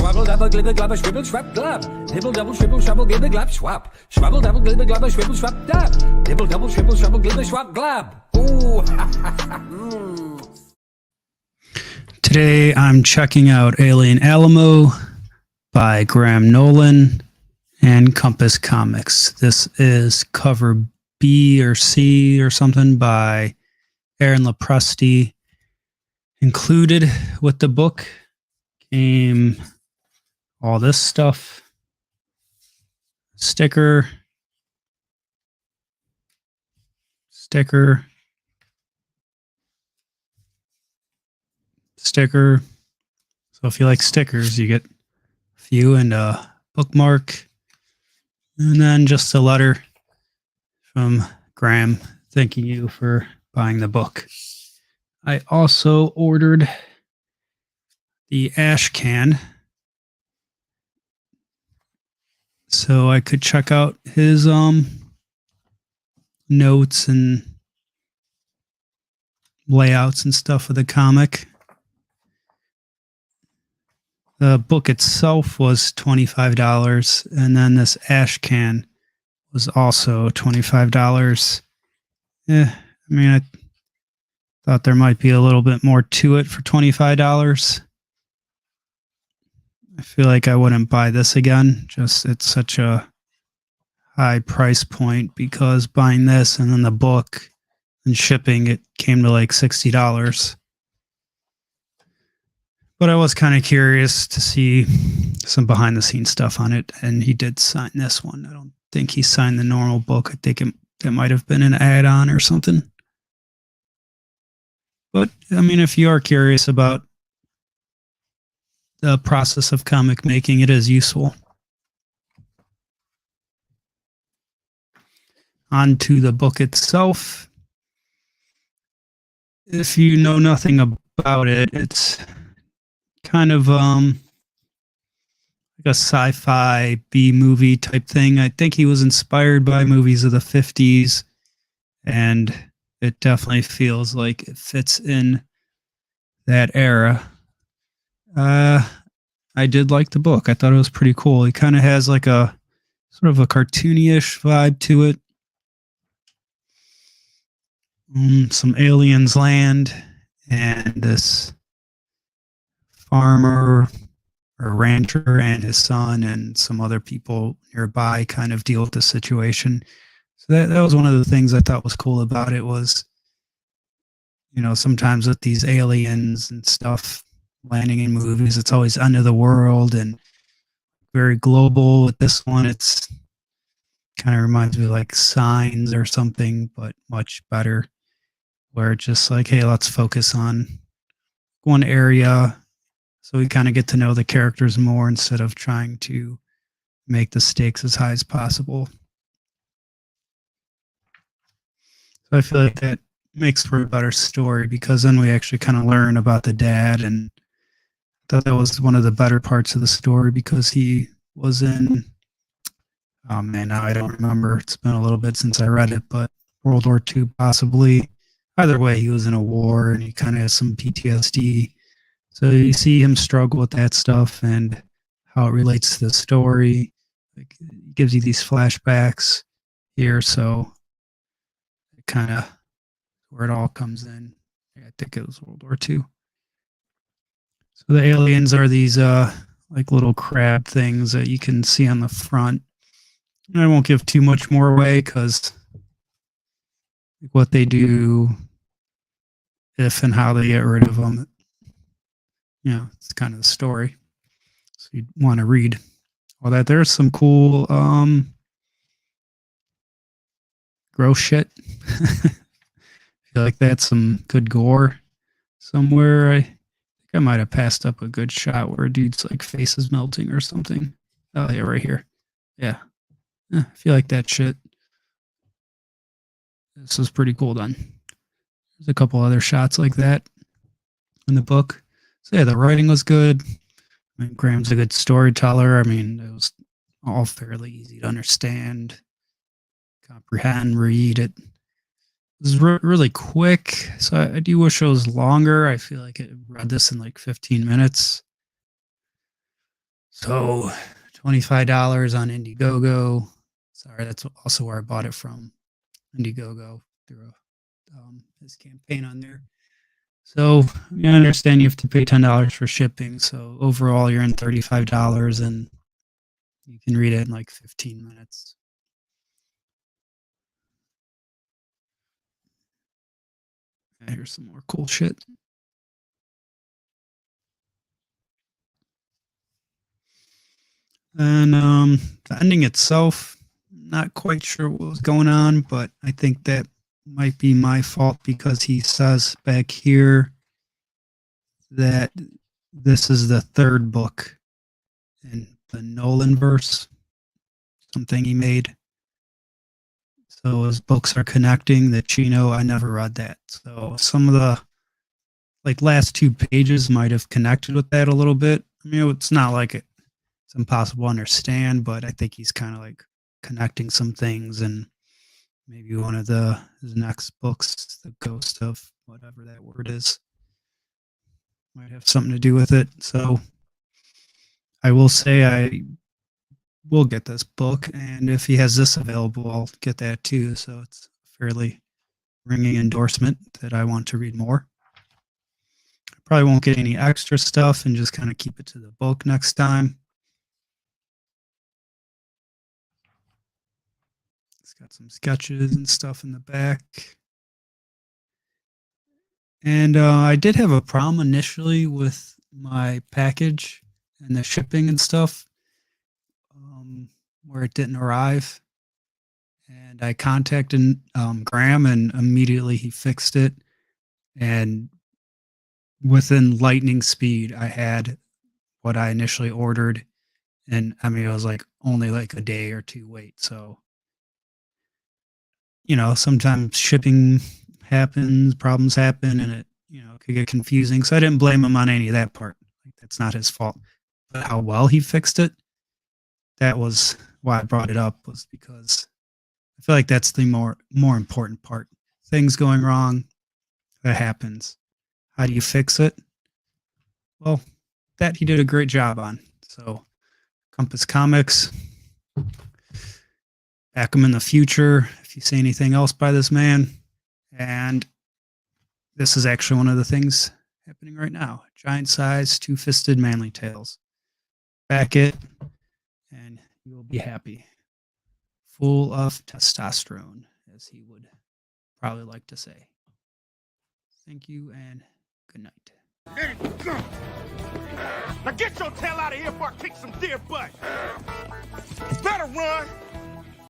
Schwabble, dabble, glibber, glabber, schwibbel, schwapp, glab. Dibble, double, shwibble, shabble, glibber, glab, schwap. Schwabble, dabble, glibber, glabber, schwibbel, schwapp, dab. Dibble, double, shwibble, shabble, glibber, schwap, glab. Ooh, Today I'm checking out Alien Alamo by Graham Nolan and Compass Comics. This is cover B or C or something by Aaron Lopresti. Included with the book came all this stuff. Sticker. So if you like stickers, you get a few and a bookmark. And then just a letter from Graham thanking you for buying the book. I also ordered the ash can so I could check out his notes and layouts and stuff of the comic. The book itself was $25, and then this ash can was also $25. I mean, I thought there might be a little bit more to it for $25. I feel like I wouldn't buy this again. Just it's such a high price point because buying this and then the book and shipping, it came to like $60. But I was kind of curious to see some behind the scenes stuff on it. And he did sign this one. I don't think he signed the normal book. I think it might have been an add-on or something. But I mean, if you are curious about the process of comic making, it is useful. On to the book itself. If you know nothing about it, it's kind of like a sci-fi B-movie type thing. I think he was inspired by movies of the 50s, and it definitely feels like it fits in that era. I did like the book. I thought it was pretty cool. It kind of has like a sort of a cartoony-ish vibe to it. Some aliens land, and this farmer or rancher and his son and some other people nearby kind of deal with the situation. So that was one of the things I thought was cool about it was, you know, sometimes with these aliens and stuff landing in movies, it's always end of the world and very global. With this one, it's kind of reminds me of like Signs or something, but much better, where it's just like, hey, let's focus on one area so we kind of get to know the characters more instead of trying to make the stakes as high as possible. So I feel like that makes for a better story because then we actually kind of learn about the dad, and I thought that was one of the better parts of the story because he was in, oh man, now I don't remember. It's been a little bit since I read it, but World War II possibly. Either way, he was in a war and he kind of has some PTSD. So you see him struggle with that stuff and how it relates to the story. Like, it gives you these flashbacks here, so it kind of where it all comes in. I think it was World War II. So the aliens are these like little crab things that you can see on the front. And I won't give too much more away because what they do, if and how they get rid of them, you know, it's kind of the story. So you'd want to read all that. There's some cool gross shit. I feel like that's some good gore somewhere. I think I might have passed up a good shot where a dude's like face is melting or something. Oh yeah, right here. Yeah. I feel like that shit. This was pretty cool done. There's a couple other shots like that in the book. So yeah, the writing was good. I mean, Graham's a good storyteller. I mean, it was all fairly easy to understand, comprehend, read. It was really quick. So I do wish it was longer. I feel like I read this in like 15 minutes. So $25 on Indiegogo. Sorry, that's also where I bought it from. Indiegogo through his campaign on there. So I understand you have to pay $10 for shipping. So overall, you're in $35, and you can read it in like 15 minutes. Here's some more cool shit. And the ending itself, not quite sure what was going on, but I think that might be my fault because he says back here that this is the third book in the Nolan verse, something he made. So his books are connecting. The Chino, I never read that. So some of the like last two pages might have connected with that a little bit. I mean, it's not like it's impossible to understand, but I think he's kind of like connecting some things, and maybe one of his next books, The Ghost of whatever that word is, might have something to do with it. So I will say I will get this book, and if he has this available, I'll get that too. So it's a fairly ringing endorsement that I want to read more. I probably won't get any extra stuff and just kind of keep it to the book next time. It's got some sketches and stuff in the back. And I did have a problem initially with my package and the shipping and stuff, where it didn't arrive. And I contacted Graham, and immediately he fixed it. And within lightning speed, I had what I initially ordered. And I mean, it was like only like a day or two wait. So, sometimes shipping happens, problems happen, and it, could get confusing. So I didn't blame him on any of that part. Like, that's not his fault. But how well he fixed it, that was why I brought it up, was because I feel like that's the more important part. Things going wrong, that happens. How do you fix it? Well, that he did a great job on. So Compass Comics, back him in the future if you see anything else by this man. And this is actually one of the things happening right now. Giant size, two-fisted manly tails. Back it, and you will be happy. Full of testosterone, as he would probably like to say. Thank you, and good night. Now get your tail out of here before I kick some deer butt. Better run.